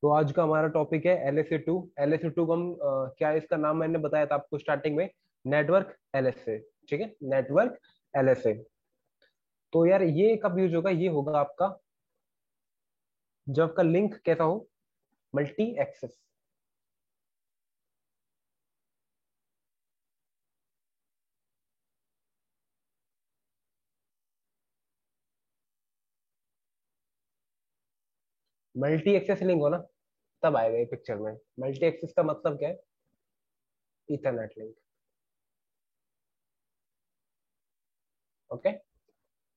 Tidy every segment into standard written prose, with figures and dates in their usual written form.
तो आज का हमारा टॉपिक है LSA2। LSA2 को हम क्या है, इसका नाम मैंने बताया था आपको स्टार्टिंग में, नेटवर्क LSA। ठीक है, नेटवर्क LSA। तो यार ये कब यूज होगा, ये होगा आपका जब आपका लिंक कैसा हो, multi access. Multi access link हो ना, तब आएगा ये पिक्चर में। मल्टी एक्सेस का मतलब क्या है? Ethernet link. Okay.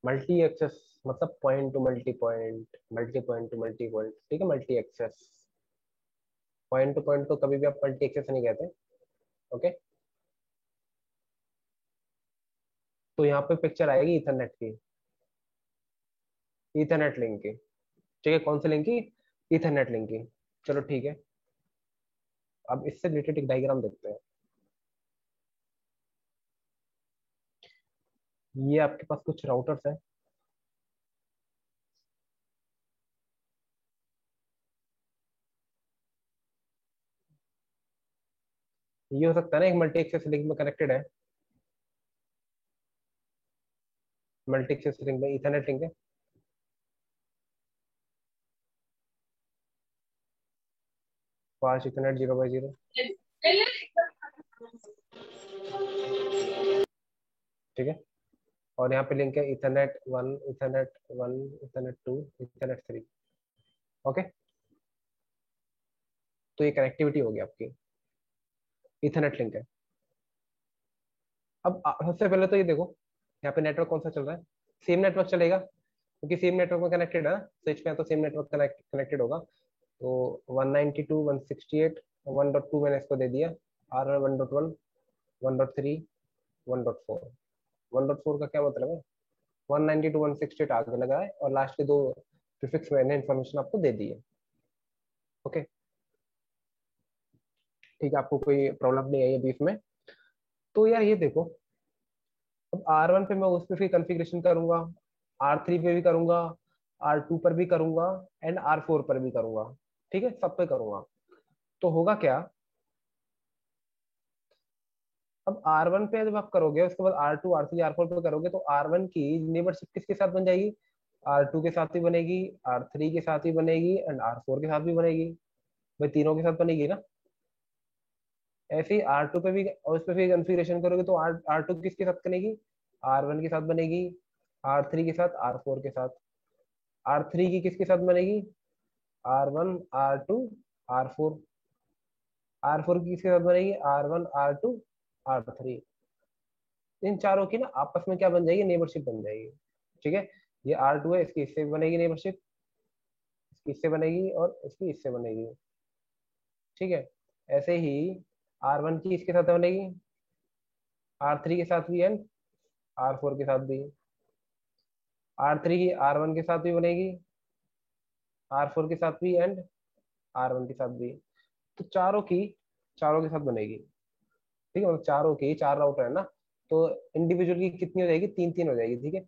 Multi access मतलब point to multi point, multi point to multi point. ठीक है, multi access. Point to point को कभी भी आप मल्टी एक्सेस नहीं कहते। ओके। तो यहाँ पे पिक्चर आएगी इथरनेट की, इथरनेट लिंक की। ठीक है, कौन सी लिंक की? इथरनेट लिंक की। चलो ठीक है, अब इससे रिलेटेड एक डायग्राम देखते हैं। ये आपके पास कुछ राउटर्स है। ये हो सकता है ना, एक मल्टी एक्सेस लिंक में कनेक्टेड है। मल्टी एक्सेस लिंक में इथरनेट लिंक है। Fast Ethernet 0/0। ठीक है, और यहाँ पे लिंक है Ethernet 1, Ethernet 1, Ethernet 2, Ethernet 3। Okay. तो ये कनेक्टिविटी होगी आपकी, इथरनेट लिंक है। अब सबसे पहले तो ये देखो, यहाँ पे नेटवर्क कौन सा चल रहा है? सेम नेटवर्क चलेगा, क्योंकि सेम नेटवर्क में कनेक्टेड है ना, स्विच पे है तो सेम नेटवर्क कनेक्टेड होगा। तो 192.168.1.2 मैंने इसको दे दिया। R1.1, 1.3, 1.4। 1.4 का क्या मतलब है? 192.168 आगे लगा है, और लास्ट के दो प्रीफिक्स मैंने इन्फॉर्मेशन आपको दे दी है। ओके, ठीक है, आपको कोई प्रॉब्लम नहीं आई है बीच में? तो यार ये देखो, अब R1 पे मैं उस पे फिर कॉन्फ़िगरेशन करूंगा, R3 पे भी करूंगा, R2 पर भी करूंगा, एंड R4 पर भी करूंगा। ठीक है, सब पे करूंगा। तो होगा क्या, अब R1 पे जब आप करोगे, उसके बाद R2, R3, R4 पे करोगे, तो R1 की नेबरशिप किसके साथ बन जाएगी? R2 के साथ भी बनेगी, R3 के साथ भी बनेगी, एंड R4 के साथ भी बनेगी। भाई तीनों के साथ बनेगी ना। ऐसे ही R2 पे भी, और उस पे भी कॉन्फ़िगरेशन करोगे तो R2 किसके साथ बनेगी? R1 के साथ बनेगी, R3 के साथ, R4 के साथ। R3 की किसके साथ बनेगी? R1, R2, R4। R4 की किसके साथ बनेगी? R1, R2, R3। इन चारों की ना आपस में क्या बन जाएगी? नेबरशिप बन जाएगी। ठीक है, ये R2 है, इसकी इससे बनेगी नेबरशिप, इसकी इससे बनेगी, और इसकी इससे बनेगी। ठीक है, ऐसे ही R1 की इसके साथ बनेगी, R3 के साथ भी, एंड R4 के साथ भी। R3 की R1 के साथ भी बनेगी, R4 के साथ भी, एंड R1 के साथ भी। तो चारों के साथ बनेगी। ठीक है, मतलब चारों की, चार राउटर है ना, तो इंडिविजुअल की कितनी हो जाएगी? तीन तीन हो जाएगी। ठीक है,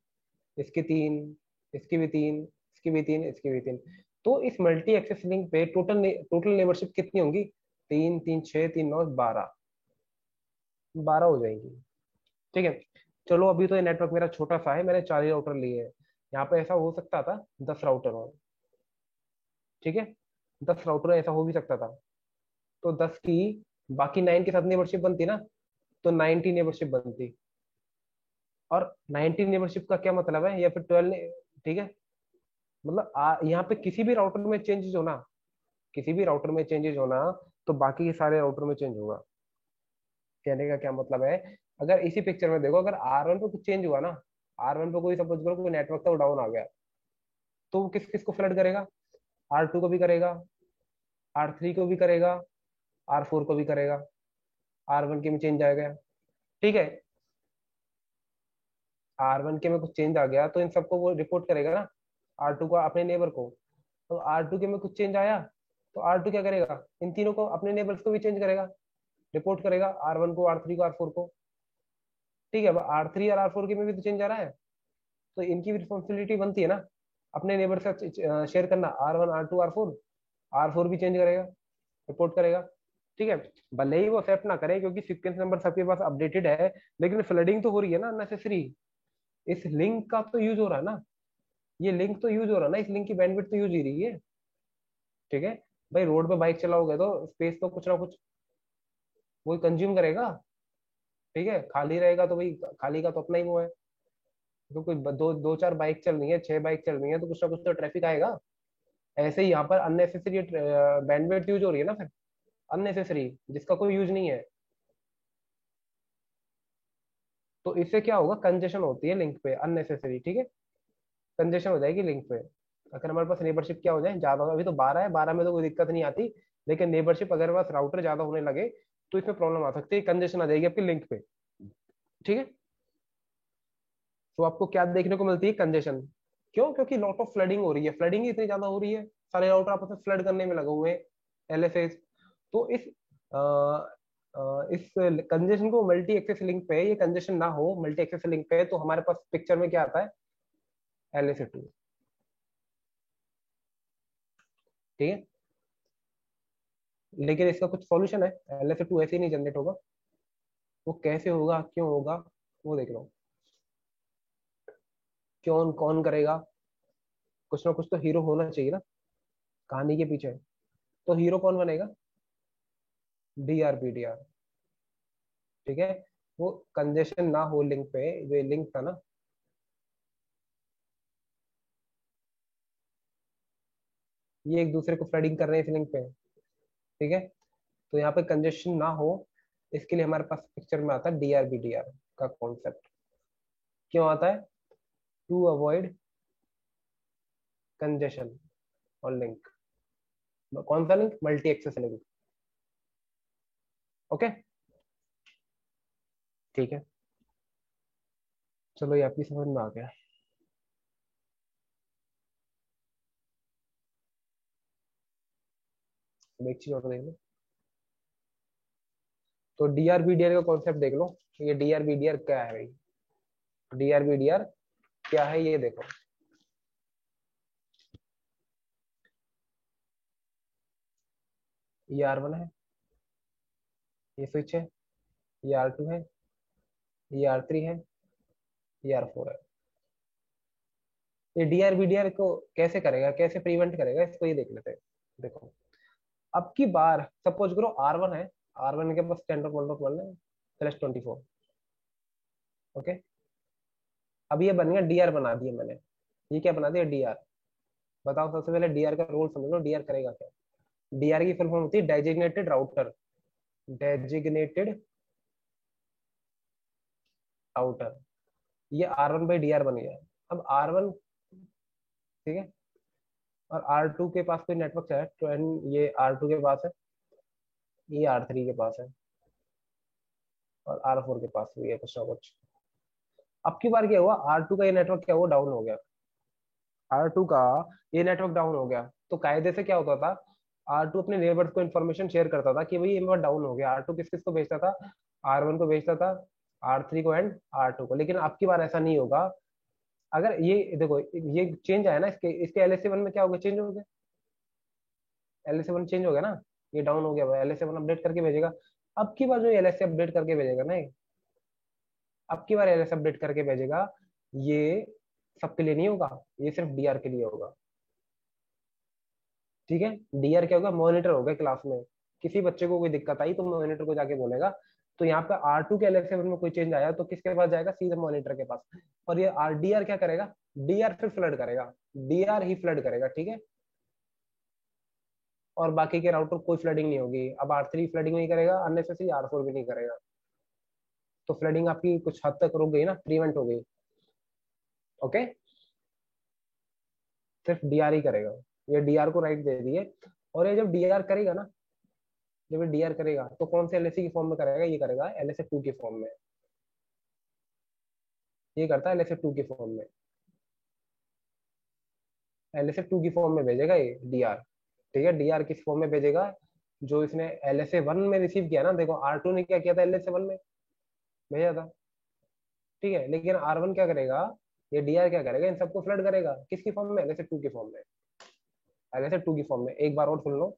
इसकी तीन, इसकी भी तीन, इसकी भी तीन, इसकी भी तीन। तो इस मल्टी एक्सेस लिंक पे टोटल नेबरशिप कितनी होंगी? तीन तीन छः, तीन नौ, 12। 12 हो जाएंगी। ठीक है, चलो अभी तो ये नेटवर्क मेरा छोटा सा है, मैंने 40 राउटर लिए हैं। यहाँ पे ऐसा हो सकता था 10 राउटर हो। ठीक है, 10 राउटर ऐसा हो भी सकता था। तो 10 की बाकी 9 के साथ नेबरशिप बनती ना, तो 90 नेबरशिप बनती। और 90 नेबरशिप का क्या मतलब है, या फिर 12। ठीक है, मतलब यहाँ पे किसी भी राउटर में चेंजेस होना, किसी भी राउटर में चेंजेस होना, तो बाकी के सारे राउटर में चेंज होगा। कहने का क्या मतलब है, अगर इसी पिक्चर में देखो, अगर R1 पे कुछ चेंज हुआ ना, R1 पे कोई सपोज करो कोई नेटवर्क था वो डाउन आ गया, तो वो किस किस को फ्लड करेगा? R2 को भी करेगा, R3 को भी करेगा, R4 को भी करेगा। R1 के में चेंज आ गया। ठीक है, R1 के में कुछ चेंज आ गया तो इन सबको वो रिपोर्ट करेगा ना, R2 को, अपने नेबर को। तो R2 के में कुछ चेंज आया, तो R2 क्या करेगा? इन तीनों को, अपने नेबर्स को भी चेंज करेगा, रिपोर्ट करेगा, R1 को, R3 को, R4 को। ठीक है, अब R3 और R4 के में भी तो चेंज आ रहा है, तो इनकी भी रिस्पॉन्सिबिलिटी बनती है ना, अपने नेबर से शेयर करना, R1, R2, R4। R4 भी चेंज करेगा, रिपोर्ट करेगा। ठीक है, भले ही वो एक्सेप्ट ना करें क्योंकि सीक्वेंस नंबर सबके पास अपडेटेड है, लेकिन फ्लडिंग तो हो रही है ना अननेसेसरी। इस लिंक का तो यूज हो रहा है ना, ये लिंक तो यूज हो रहा है ना, इस लिंक की बैंडविड्थ तो यूज ही रही है। ठीक है, भाई रोड पे बाइक चलाओगे तो स्पेस तो कुछ ना कुछ वो कंज्यूम करेगा। ठीक है, खाली रहेगा तो भाई खाली का तो अपना ही वो है। तो कोई दो दो चार बाइक चल रही है, 6 बाइक चल रही है, तो कुछ ना कुछ तो ट्रैफिक आएगा। ऐसे ही यहाँ पर अननेसेसरी बैंडविड्थ यूज हो रही है ना फिर, अननेसेसरी, जिसका कोई यूज नहीं है। तो इससे क्या होगा, कंजेशन होती है लिंक पे अननेसेसरी। ठीक है, कंजेशन हो जाएगी लिंक पे। अगर हमारे पास नेबरशिप क्या हो जाए ज्यादा, अभी तो 12 है, 12 में तो कोई दिक्कत नहीं आती, लेकिन नेबरशिप अगर हमारे पास राउटर ज्यादा होने लगे तो इसमें प्रॉब्लम आ सकती है, कंजेशन आ जाएगी आपकी लिंक पे। ठीक है, तो आपको क्या देखने को मिलती है, कंजेशन। क्यों? क्योंकि लॉट ऑफ फ्लडिंग हो रही है, फ्लडिंग ही इतनी ज्यादा हो रही है, सारे राउटर आपस में फ्लड करने में लगे हुए हैं, एलएसएस। तो इस कंजेशन को मल्टी एक्सेस लिंक पे, ये कंजेशन ना हो मल्टी एक्सेस लिंक पे, तो हमारे पास पिक्चर में क्या आता है, LSA2। ठीक है, लेकिन इसका कुछ सॉल्यूशन है, LSA2 ऐसे ही नहीं जनरेट होगा। वो कैसे होगा, क्यों होगा, वो देख लो। क्यों, कौन करेगा? कुछ ना कुछ तो हीरो होना चाहिए ना कहानी के पीछे। तो हीरो कौन बनेगा, DRPDR। ठीक है, वो कंजेशन ना हो लिंक पे, जो लिंक था ना, ये एक दूसरे को फ्लडिंग कर रहे हैं इस लिंक पे। ठीक है, तो यहाँ पे कंजेशन ना हो, इसके लिए हमारे पास पिक्चर में आता है DRPDR का कॉन्सेप्ट। क्यों आता है? टू अवॉइड कंजेशन और लिंक। कौन सा link? Multi access link. Okay, ठीक है, चलो ये आपकी समझ में आ गया। अब एक चीज और देख लो, तो DRPDR का कॉन्सेप्ट देख लो। ये DRPDR क्या है भाई, DRPDR क्या है ये देखो। ये R1 है, ये स्विच है, ये R2 है, ये R3 है, ये R4 है। ये DRPDR को कैसे करेगा, कैसे प्रिवेंट करेगा, इसको ये देख लेते हैं। देखो, अब की बार सपोज करो R1 है, R1 के पास 10.1.1 है +24। ओके, अब ये बन गया DR, बना दिया मैंने। ये क्या बना दिया, DR। बताओ, सबसे पहले DR का रोल समझ लो, DR करेगा क्या। DR की फुल फॉर्म होती है डेजिग्नेटेड राउटर, डेजिग्नेटेड राउटर। ये R1/DR बन गया। अब R1, ठीक है, और R2 के पास कोई नेटवर्क है तो ये R2 के पास है, ये R3 के पास है, और R4 के पास भी है कुछ ना कुछ। अब की बार क्या हुआ, R2 का ये नेटवर्क क्या हुआ, डाउन हो गया। R2 का ये नेटवर्क डाउन हो गया, तो कायदे से क्या होता था, R2 अपने नेबर्स को इन्फॉर्मेशन शेयर करता था कि भाई ये मेरा डाउन हो गया। R2 किस किस को भेजता था, R1 को भेजता था, R3 को एंड R2 को। लेकिन अब की बार ऐसा नहीं होगा। अगर ये देखो, ये चेंज आया ना, इसके इसके LSA1 में क्या हो गया, चेंज हो गया। LSA1 चेंज हो गया ना, ये डाउन हो गया, LSA1 अपडेट करके भेजेगा। अब की बार जो LSA अपडेट करके भेजेगा ना, अब की बार LSA अपडेट करके भेजेगा, ये सबके लिए नहीं होगा, ये सिर्फ DR के लिए होगा। ठीक है, DR क्या होगा, मॉनिटर होगा क्लास में। किसी बच्चे को कोई दिक्कत आई तो मॉनिटर को जाके बोलेगा। तो यहाँ पे R2 के LSA में कोई चेंज आया तो किसके पास जाएगा, सीधे मॉनिटर के पास। और ये DR क्या करेगा, DR फिर फ्लड करेगा, DR ही फ्लड करेगा। ठीक है, और बाकी के राउटर कोई फ्लडिंग नहीं होगी। अब R3 फ्लडिंग नहीं करेगा अननेसेसरी, R4 भी नहीं करेगा। तो फ्लडिंग आपकी कुछ हद तक रुक गई ना, प्रिवेंट हो गई। ओके, सिर्फ DR ही करेगा, ये DR को राइट दे दिए। और ये जब DR करेगा ना, जब ये DR करेगा तो कौन से LSA की फॉर्म में करेगा, ये करेगा LSA2 की फॉर्म में। ये करता है LSA2 की फॉर्म में, LSA2 की फॉर्म में भेजेगा ये DR। ठीक है, DR किस फॉर्म में भेजेगा, जो इसने LSA1 में रिसीव किया ना। देखो R2 ने क्या किया था, LSA1 में भेजा था। ठीक है, लेकिन R1 क्या करेगा, ये DR क्या करेगा, इन सबको फ्लड करेगा किसकी फॉर्म में, LSA2 की फॉर्म में। LSA 2 की फॉर्म में। एक बार और सुन लो,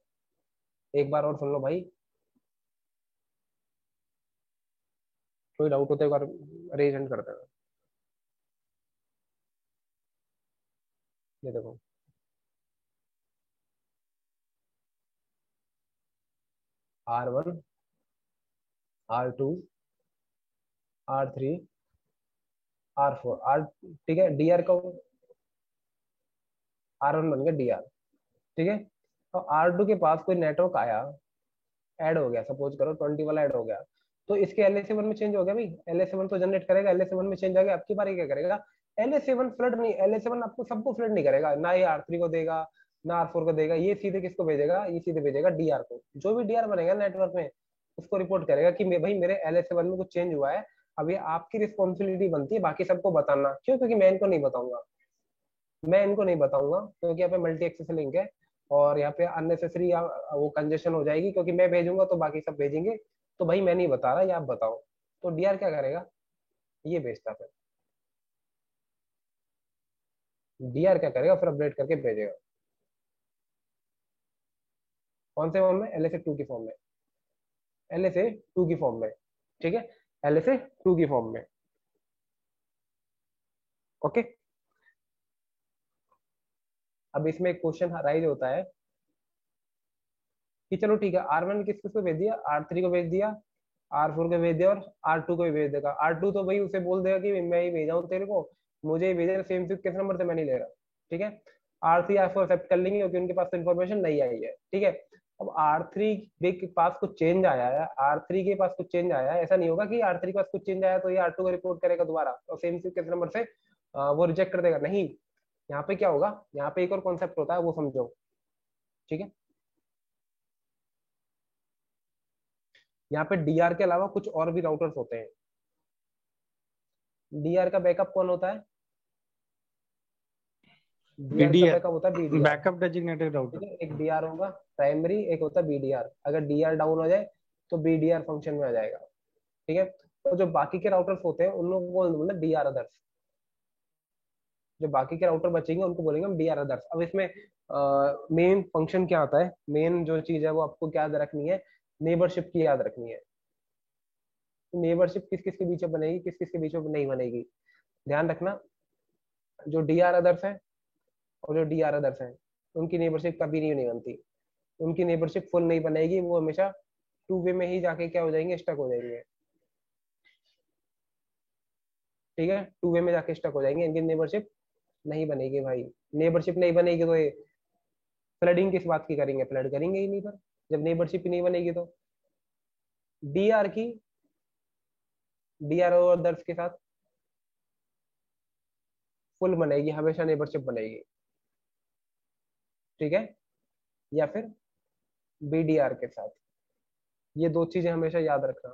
एक बार और सुन लो भाई, कोई डाउट होता है एक बार रेज हैंड कर देना। ये देखो, R1, R2, R3, R4, are, ठीक है, DR का R1 बन गया DR, ठीक है। तो R2 के पास कोई नेटवर्क आया, ऐड हो गया, सपोज करो 20 वाला ऐड हो गया, तो इसके LSA1 में चेंज हो गया भाई, LSA1 तो जनरेट करेगा, LSA1 में चेंज आ गया, आपकी बारी क्या करेगा, LSA1 फ्लड नहीं, LSA1 आपको सबको फ्लड नहीं करेगा, ना ये R3 को देगा, ना R4 को देगा, ये सीधे किसको भेजेगा, ये सीधे भेजेगा DR को। जो भी DR बनेगा नेटवर्क में उसको रिपोर्ट करेगा कि भाई मेरे LSA1 में कुछ चेंज हुआ है। अब ये आपकी रिस्पॉन्सिबिलिटी बनती है बाकी सबको बताना, क्यों, क्योंकि मैं इनको नहीं बताऊंगा, मैं इनको नहीं बताऊंगा क्योंकि यहाँ पे मल्टी एक्सेस लिंक है, और यहाँ पे अननेसेसरी वो कंजेशन हो जाएगी, क्योंकि मैं भेजूंगा तो बाकी सब भेजेंगे, तो भाई मैं नहीं बता रहा, ये आप बताओ। तो DR क्या करेगा, ये भेजता फिर, DR क्या करेगा फिर, अपडेट करके भेजेगा। कौन से फॉर्म में, LSA 2 की फॉर्म में, LSA 2 की फॉर्म में, ठीक है, LSA 2 की फॉर्म में। ओके। अब इसमें एक क्वेश्चन राइज होता है कि चलो ठीक है, R1 किस किस को भेज दिया, R3 को भेज दिया, R4 को भेज दिया, और R2 को भी भेज देगा। R2 तो भाई उसे बोल देगा कि मैं ही भेजा हूँ तेरे को, मुझे ही भेजा, सेम सिर्फ किस नंबर से मैं नहीं ले रहा, ठीक है। R3 R4 एक्सेप्ट कर लेंगे क्योंकि उनके पास तो इन्फॉर्मेशन नहीं आई है, ठीक है। अब R3 के पास कुछ चेंज आया है, R3 के पास कुछ चेंज आया है, ऐसा नहीं होगा कि R3 के पास कुछ चेंज आया तो ये R2 को रिपोर्ट करेगा दोबारा और सेम सिर्फ किस नंबर से वो रिजेक्ट कर देगा, नहीं। यहाँ पे क्या होगा, यहाँ पे एक और कॉन्सेप्ट होता है, वो समझो, ठीक है। यहाँ पे DR के अलावा कुछ और भी राउटर्स होते हैं। DR का बैकअप कौन होता है, DR का बीडीआर, बैकअप होता है BDR, बैकअप डेजिग्नेटेड ठीक राउटर। है। एक DR होगा प्राइमरी, एक होता है BDR, अगर DR डाउन हो जाए तो BDR फंक्शन में आ जाएगा, ठीक है। तो जो बाकी के राउटर्स होते हैं उन लोगों को बोलते हैं DR अदर्स, जो बाकी के राउटर बचेंगे उनको बोलेंगे हम DR अदर्स। अब इसमें मेन फंक्शन क्या आता है, मेन जो चीज है वो आपको क्या याद रखनी है, नेबरशिप की याद रखनी है। नेबरशिप किस किस के बीच में बनेगी, किस किस के बीच में नहीं बनेगी, ध्यान रखना। जो DR अदर्स है और जो DR अदर्स है, उनकी नेबरशिप कभी नहीं बनती, उनकी नेबरशिप फुल नहीं बनेगी, वो हमेशा 2 वे में ही जाके क्या हो जाएंगे, स्टक हो जाएंगे, ठीक है। 2 वे में जाके स्टक हो जाएंगे, इनकी नेबरशिप नहीं बनेगी भाई। नेबरशिप नहीं बनेगी तो ये फ्लडिंग किस बात की करेंगे, फ्लड करेंगे ही नहीं, पर जब नेबरशिप ही नहीं बनेगी तो DR की, DR और अदर्स के साथ फुल बनेगी, हमेशा नेबरशिप बनेगी, ठीक है, या फिर BDR के साथ। ये दो चीजें हमेशा याद रखना,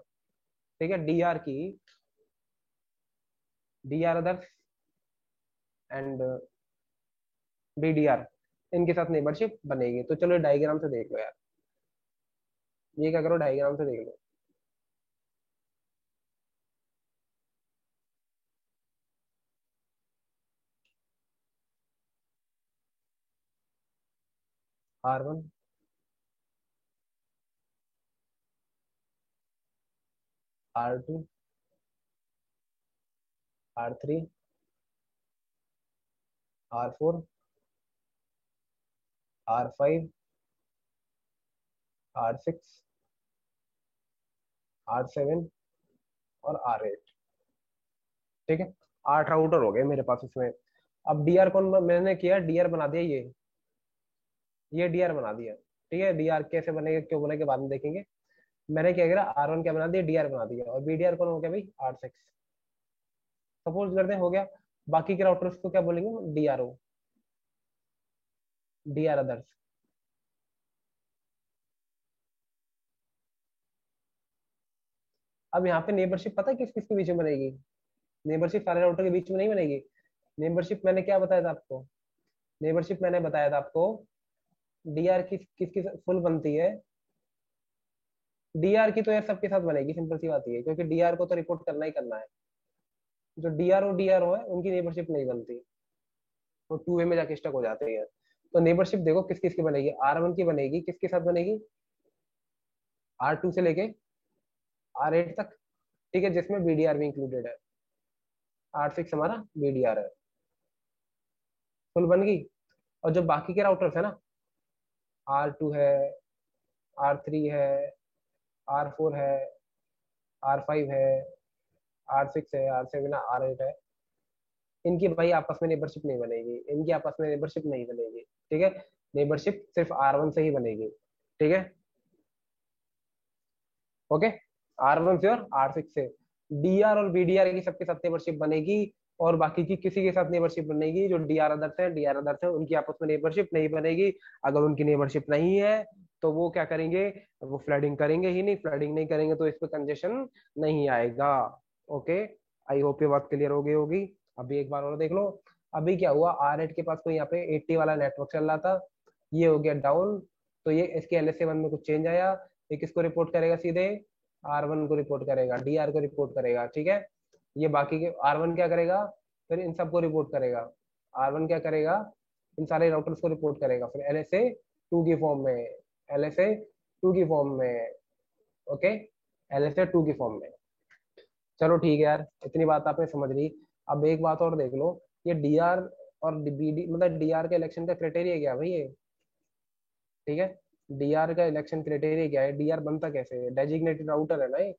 ठीक है। DR की, DR अदर्स एंड BDR, इनके साथ नेबरशिप बनेगी। तो चलो डायग्राम से देख लो यार, ये क्या करो, डायग्राम से देख लो। R1, R2, R3, R4, R5, R6, R7 और R8, ठीक है। 8 राउटर हो गए मेरे पास इसमें। अब DR कौन मैंने किया, DR बना दिया, ये DR बना दिया, ठीक है। DR कैसे बनेगा, क्यों बनेगा, बाद में देखेंगे। मैंने क्या किया, R1 क्या बना दिया, DR बना दिया, और BDR कौन हो गया भाई, R6, सपोज करते हैं हो गया। बाकी के राउटर्स को क्या बोलेंगे, DRO, DR अदर्स। अब यहाँ पे नेबरशिप पता है किस किस के बीच में बनेगी, नेबरशिप सारे राउटर के बीच में नहीं बनेगी। नेबरशिप मैंने क्या बताया था आपको, नेबरशिप मैंने बताया था आपको, DR किस किस की फुल बनती है, DR की तो यार सबके साथ बनेगी, सिंपल सी बात है, क्योंकि DR को तो रिपोर्ट करना ही करना है। जो DRO है उनकी नेबरशिप नहीं बनती, वो 2 वे में जाके स्टक हो जाते हैं। तो नेबरशिप देखो किस किस की बनेगी, R1 की बनेगी, किसके साथ बनेगी, R2 से लेके R8 तक, ठीक है, जिसमें BDR भी इंक्लूडेड है। R6 हमारा BDR है, फुल बन गई। और जो बाकी के राउटर्स है ना, R2 है, R3 है, R4 है, R5 है, R6 है, R7 है, R8 है, इनकी भाई आपस में नेबरशिप नहीं बनेगी, इनकी आपस में नेबरशिप नहीं बनेगी, ठीक है। नेबरशिप सिर्फ R1 से ही बनेगी, ठीक है, ओके। R1 से और R6 से। DR और BDR की सबके साथ नेबरशिप बनेगी, और बाकी की किसी के साथ नेबरशिप बनेगी, जो DR अदर्स है उनकी आपस में नेबरशिप नहीं बनेगी। अगर उनकी नेबरशिप नहीं है तो वो क्या करेंगे, वो फ्लडिंग करेंगे ही नहीं, फ्लडिंग नहीं करेंगे तो इस पे कंजेशन नहीं आएगा, ओके। आई होप ये बात क्लियर हो गई होगी। अभी एक बार और देख लो। अभी क्या हुआ, R8 के पास कोई यहाँ पे 80 वाला नेटवर्क चल रहा था, ये हो गया डाउन, तो ये इसके LSA1 में कुछ चेंज आया, ये किसको रिपोर्ट करेगा सीधे, R1 को रिपोर्ट करेगा, DR को रिपोर्ट करेगा, ठीक है। ये बाकी के R1 क्या करेगा, फिर इन सबको रिपोर्ट करेगा। R1 क्या करेगा, इन सारे राउटर्स को रिपोर्ट करेगा, फिर LSA 2 की फॉर्म में, LSA 2 की फॉर्म में, ओके, LSA 2 की फॉर्म में। चलो ठीक है यार, इतनी बात आपने समझ ली। अब एक बात और देख लो, ये DR और BD, मतलब DR के इलेक्शन का क्राइटेरिया क्या है भाई ये, ठीक है। DR का इलेक्शन क्राइटेरिया क्या है, DR बनता कैसे है, डेजिग्नेटेड राउटर है ना ये।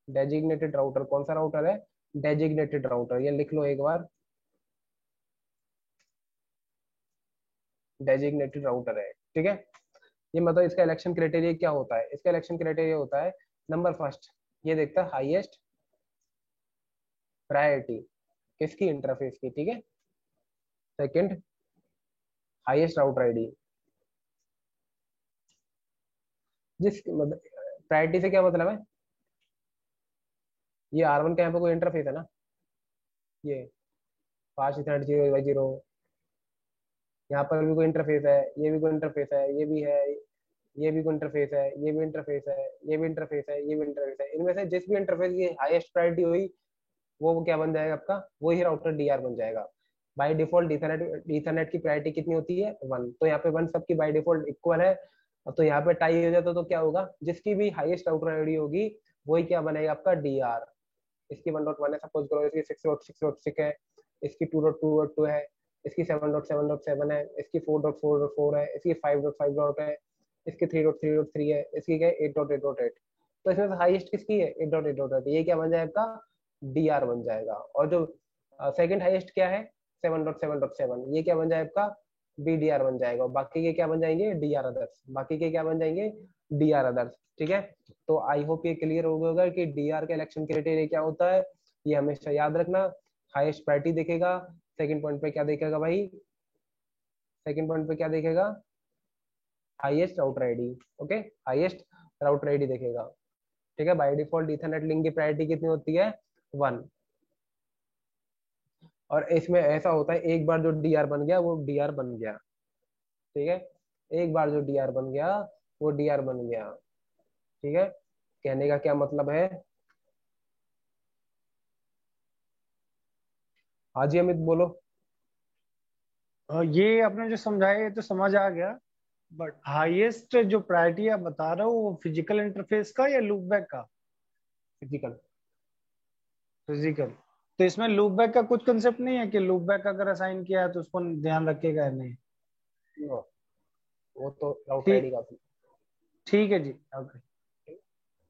डेजिग्नेटेड राउटर कौन सा राउटर है, डेजिग्नेटेड राउटर, ये लिख लो एक बार, डेजिग्नेटेड राउटर है, ठीक है। ये मतलब इसका इलेक्शन क्राइटेरिया क्या होता है, इसका इलेक्शन क्राइटेरिया होता है, नंबर फर्स्ट, ये देखता है हाईएस्ट प्रायोरिटी किसकी, इंटरफेस की, ठीक है। सेकंड, हाईएस्ट राउटर आईडी, जिस मतलब प्रायोरिटी से क्या मतलब है, ये R1 का यहाँ पे कोई इंटरफेस है ना, ये 5 0 यहाँ पर भी कोई इंटरफेस है, ये भी कोई इंटरफेस है, ये भी है, ये भी कोई इंटरफेस है, ये भी इंटरफेस है, ये भी इंटरफेस है, ये भी इंटरफेस है, इनमें से जिस भी इंटरफेस की हाईएस्ट प्रायोरिटी हुई वो क्या बन जाएगा आपका, वही राउटर DR बन जाएगा। बाय डिफॉल्ट ईथरनेट ईथरनेट की प्रायोरिटी कितनी होती है, 1, तो यहाँ पे 1 सबकी बाय डिफॉल्ट इक्वल है। तो यहाँ पे टाई हो जाता तो क्या होगा, जिसकी भी हाईएस्ट राउटर आईडी होगी वही क्या बनेगा आपका, DR। इसकी 1.1 है, सपोज करो इसकी 6.6.6 है, इसकी 2.2.2 है, इसकी 7.7.7 है, इसकी 4.4.4 है, इसकी 5.5 है, इसकी 3.3.3 है, इसकी क्या है 8.8.8। तो इसमें से हाईएस्ट किसकी है, 8.8.8, ये क्या बन जाएगा आपका, DR बन जाएगा। और जो सेकंड हाईएस्ट क्या है, 7.7.7, ये क्या बन जाएगा आपका, BDR बन जाएगा। और बाकी के क्या बन जाएंगे, DR अदर्स, बाकी के क्या बन जाएंगे, DR अदर्स, ठीक है। तो आई होप ये क्लियर हो गया होगा कि DR का इलेक्शन क्राइटेरिया क्या होता है, ये हमेशा याद रखना। हाईएस्ट प्रायोरिटी देखेगा, सेकंड पॉइंट पे क्या देखेगा भाई, सेकंड पॉइंट पे क्या देखेगा, highest router ID, okay, highest router ID देखेगा, ठीक है। बाय डिफॉल्ट इथरनेट लिंक की प्रायोरिटी कितनी होती है, 1। और इसमें ऐसा होता है, एक बार जो DR बन गया वो DR बन गया, ठीक है, एक बार जो DR बन गया वो DR बन गया, ठीक है। कहने का क्या मतलब है, हाँ जी अमित बोलो। ये आपने जो समझाया ये तो समझ आ गया, बट हाईएस्ट जो प्रायोरिटी आप बता रहे हो वो फिजिकल इंटरफेस का या लूपबैक का? फिजिकल। फिजिकल। तो इसमें लूपबैक का कुछ कंसेप्ट नहीं है कि लूपबैक अगर असाइन किया है तो उसको ध्यान रखेगा या नहीं? नो, वो तो राउटर आईडी ठीक, का, ठीक है जी, ओके।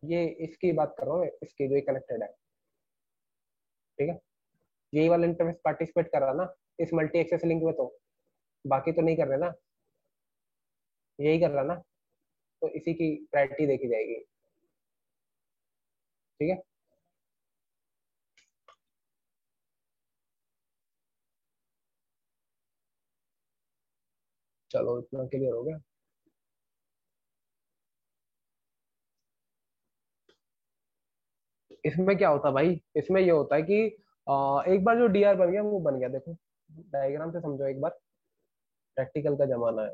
ये इसकी बात कर रहा हूँ, इसकी जो कनेक्टेड है, ठीक है। यही वाला इंटरफेस पार्टिसिपेट कर रहा ना इस मल्टी एक्सेस लिंक में, तो बाकी तो नहीं कर रहे ना, यही कर रहा ना, तो इसी की प्रायोरिटी देखी जाएगी, ठीक है। चलो इतना क्लियर हो गया। इसमें क्या होता है भाई, इसमें ये होता है कि एक बार जो DR बन गया वो बन गया, देखो डायग्राम से समझो एक बार, प्रैक्टिकल का जमाना है।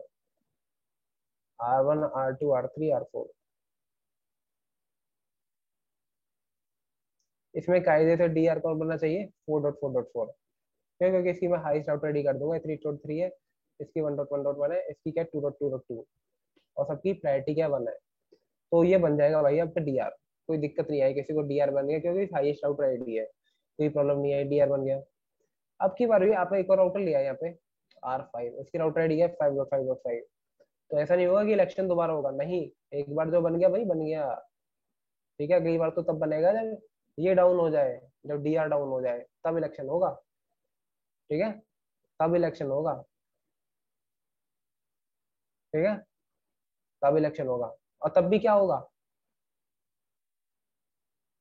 R1 R2 R3 R4, इसमें कायदे से DR कौन बनना चाहिए, 4.4.4, क्यों, क्योंकि इसकी मैं हाईएस्ट राउटर आईडी कर दूंगा, 3.3 है, इसकी 1.1.1 है, इसकी क्या 2.2.2, और सबकी प्रायोरिटी क्या 1 है। तो ये बन जाएगा भाई आपका डीआर। कोई दिक्कत नहीं आई किसी को, डीआर बन गया क्योंकि हाईएस्ट राउटर आईडी है, कोई प्रॉब्लम नहीं आई, डीआर बन गया। अब की बार हुई, आपने एक और राउटर लिया है यहाँ पे R5, उसकी राउटर आईडी है 5.5.5। तो ऐसा नहीं होगा कि इलेक्शन दोबारा होगा, नहीं, एक बार जो बन गया भाई बन गया। ठीक है, अगली बार तो तब बनेगा जब ये डाउन हो जाए, जब डीआर डाउन हो जाए तब इलेक्शन होगा। ठीक है, तब इलेक्शन होगा। ठीक है, तब इलेक्शन होगा। और तब भी क्या होगा,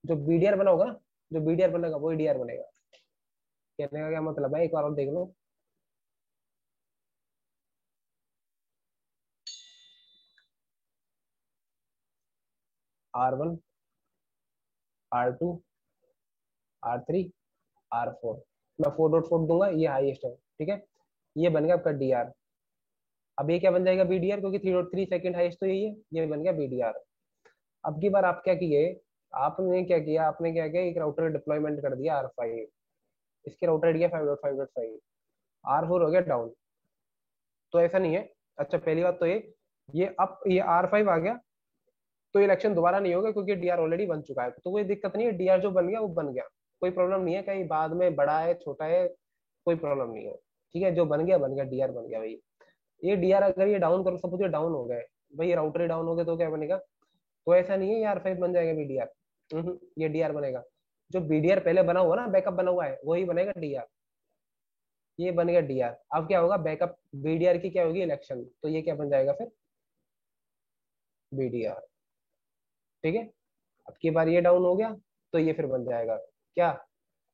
जो बीडीआर बना होगा ना, जो बीडीआर बनेगा वही डीआर बनेगा। कहने का क्या मतलब है, एक बार और देख लो। R1, R2, R3, R4, मैं 4.4 दूंगा, ये हाईएस्ट है। ठीक है, ये बन गया आपका डीआर। अब ये क्या बन जाएगा बीडीआर, क्योंकि 3.3 सेकंड हाईएस्ट तो यही है, ये बन गया बीडीआर। अब की बार आप क्या किए, आपने क्या किया, एक राउटर डिप्लॉयमेंट कर दिया R5, इसके राउटर दिया 5.5.5, R4 हो गया डाउन। तो ऐसा नहीं है। अच्छा, पहली बात तो ये अब ये R5 आ गया तो इलेक्शन दोबारा नहीं होगा, क्योंकि डीआर ऑलरेडी बन चुका है, तो कोई दिक्कत नहीं है, डीआर जो बन गया वो बन गया, कोई प्रॉब्लम नहीं है, कहीं बाद में बड़ा है छोटा है, कोई प्रॉब्लम नहीं है। ठीक है, जो बन गया डीआर बन गया भाई। ये डीआर अगर ये डाउन करो, सपोज ये डाउन हो गए भाई, ये राउटर ही डाउन हो गए तो क्या बनेगा, तो ऐसा नहीं है यार 5 बन जाएगा बीडीआर, ये डीआर बनेगा। जो बीडीआर पहले बना हुआ ना, बैकअप बना हुआ है, वही बनेगा डीआर। ये बन गया डीआर। अब क्या होगा, बैकअप बीडीआर की क्या होगी इलेक्शन, तो ये क्या बन जाएगा फिर बीडीआर। ठीक है, अब की बार ये डाउन हो गया तो ये फिर बन जाएगा क्या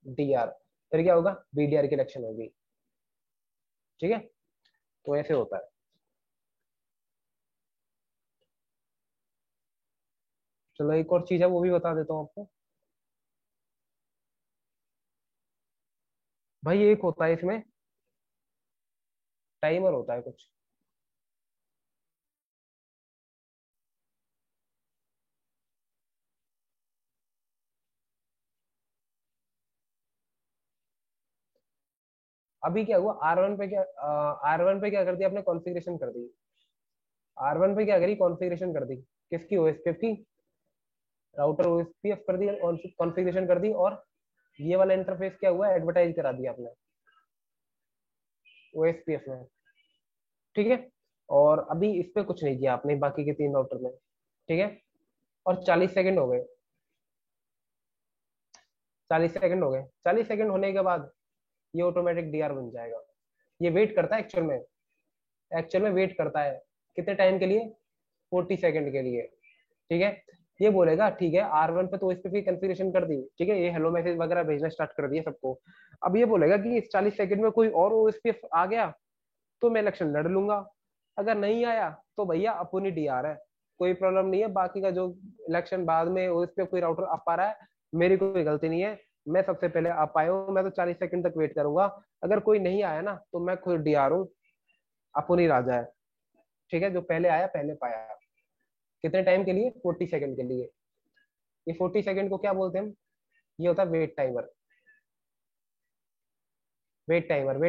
डीआर, फिर क्या होगा बीडीआर की इलेक्शन होगी। ठीक है, तो ऐसे होता है। चलो एक और चीज है वो भी बता देता हूँ आपको। भाई एक होता है इसमें, टाइमर होता है कुछ। अभी क्या हुआ, आर वन पे क्या कर दिया आपने, कॉन्फ़िगरेशन कर दी। R1 पे क्या करी, कॉन्फ़िगरेशन कर दी, किसकी, ओएसपीएफ की, राउटर ओएसपीएफ कर दी, कॉन्फ़िगरेशन कर दी, और ये वाला इंटरफेस क्या हुआ, एडवर्टाइज करा दिया आपने ओएसपीएफ में। ठीक है, और अभी इस पे कुछ नहीं किया आपने बाकी के 3 राउटर में। ठीक है, और 40 सेकंड हो गए, 40 सेकंड हो गए, 40 सेकंड होने के बाद ये ऑटोमेटिक डीआर बन जाएगा। ये वेट करता है एक्चुअल में वेट करता है कितने टाइम के लिए, 40 सेकंड के लिए। ठीक है, ये बोलेगा ठीक है, R1 पे तो इस पे भी कॉन्फ़िगरेशन कर दी, ठीक है, ये हेलो मैसेज वगैरह भेजना स्टार्ट कर दिया सबको। अब ये बोलेगा कि इस 40 सेकंड में कोई और ओएसपीएफ आ गया तो मैं इलेक्शन लड़ लूंगा, अगर नहीं आया तो भैया अपनी डीआर है, कोई प्रॉब्लम नहीं है, बाकी का जो इलेक्शन बाद में ओएसपीएफ कोई राउटर आ पा रहा है, मेरी कोई गलती नहीं है, मैं सबसे पहले आ पाया हूँ, मैं तो 40 सेकंड तक वेट करूंगा, अगर कोई नहीं आया ना तो मैं खुद डीआर हूँ, अपनी राजा है। ठीक है, जो पहले आया पहले पाया। कितने टाइम के लिए, 40 सेकंड के लिए। ये 40 सेकंड को क्या बोलते हैं हम, ये होता है वेट टाइमर। वेट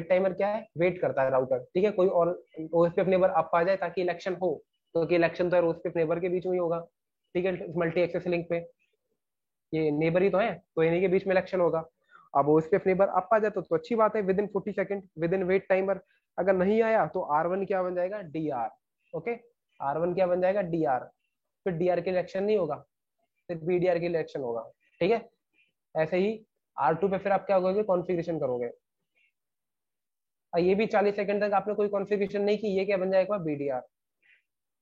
टाइमर क्या है, वेट करता है राउटर, ठीक है, कोई और ओएसपीएफ नेबर अब आ जाए ताकि इलेक्शन हो, क्योंकि इलेक्शन तो ओएसपीएफ नेबर के बीच में ही होगा। ठीक है, मल्टी एक्सेस लिंक पे ये नेबर ही तो है, तो इन्हीं के बीच में इलेक्शन होगा। अब ओएसपीएफ नेबर अब आ जाए तो अच्छी बात है, within 40 second, within wait timer. अगर नहीं आया तो R1 क्या बन जाएगा, डीआर। ओके, R1 क्या बन जाएगा, डीआर। फिर डीआर के इलेक्शन नहीं होगा, फिर बीडीआर के इलेक्शन होगा। ठीक है, ऐसे ही R2 पे फिर आप क्या करोगे, कॉन्फ़िगरेशन करोगे, और ये भी 40 सेकंड तक आपने कोई कॉन्फ़िगरेशन नहीं की, ये क्या बन जाएगा बीडीआर।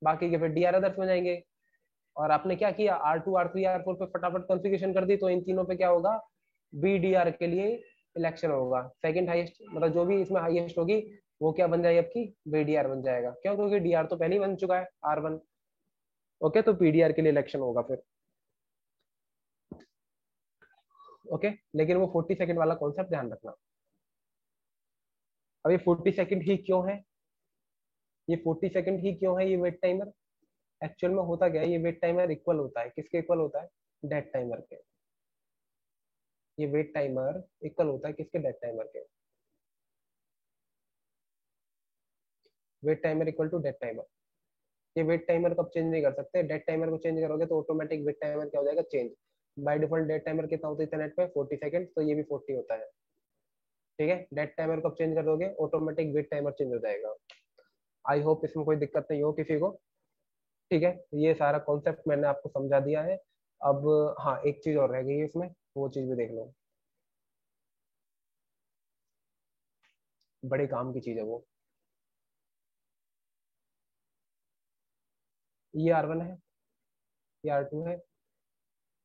बाकी के फिर डीआर अदर्स में जाएंगे। और आपने क्या किया, R2 R3 R4 पे फटाफट कॉन्फ़िगरेशन कर दी, तो इन तीनों पे क्या होगा, बीडीआर के लिए इलेक्शन होगा, सेकंड हाईएस्ट, मतलब जो भी इसमें हाईएस्ट होगी वो क्या बन जाएगी आपकी, बीडीआर बन जाएगा। क्यों, क्योंकि डीआर तो पहले ही बन चुका है R1। ओके, तो पीडीआर के लिए इलेक्शन होगा फिर। ओके, लेकिन वो 40 सेकंड वाला कॉन्सेप्ट ध्यान रखना। अब ये 40 सेकंड ही क्यों है, ये 40 सेकंड ही क्यों है ये वेट टाइमर, एक्चुअल में होता क्या है, ये वेट टाइमर इक्वल होता है, किसके इक्वल होता है, डेड टाइमर के। ये वेट टाइमर इक्वल होता है किसके, डेड टाइमर के। Wait timer equal to dead timer. ये वेट टाइमर कब चेंज नहीं कर सकते, डेड टाइमर को चेंज करोगे तो ऑटोमेटिक वेट टाइमर क्या हो जाएगा, change. By default dead timer कितना होता है इथरनेट पे, 40 सेकंड, तो ये भी 40 होता है। ठीक है, डेड टाइमर कब चेंज कर दोगे, ऑटोमेटिक वेट टाइमर चेंज हो जाएगा। आई होप इसमें कोई दिक्कत नहीं हो किसी को। ठीक है, ये सारा कॉन्सेप्ट मैंने आपको समझा दिया है। अब हाँ, एक चीज और रह गई है इसमें, वो चीज भी देख लो, बड़े काम की चीज है वो। ये R1 है, ये R2 है,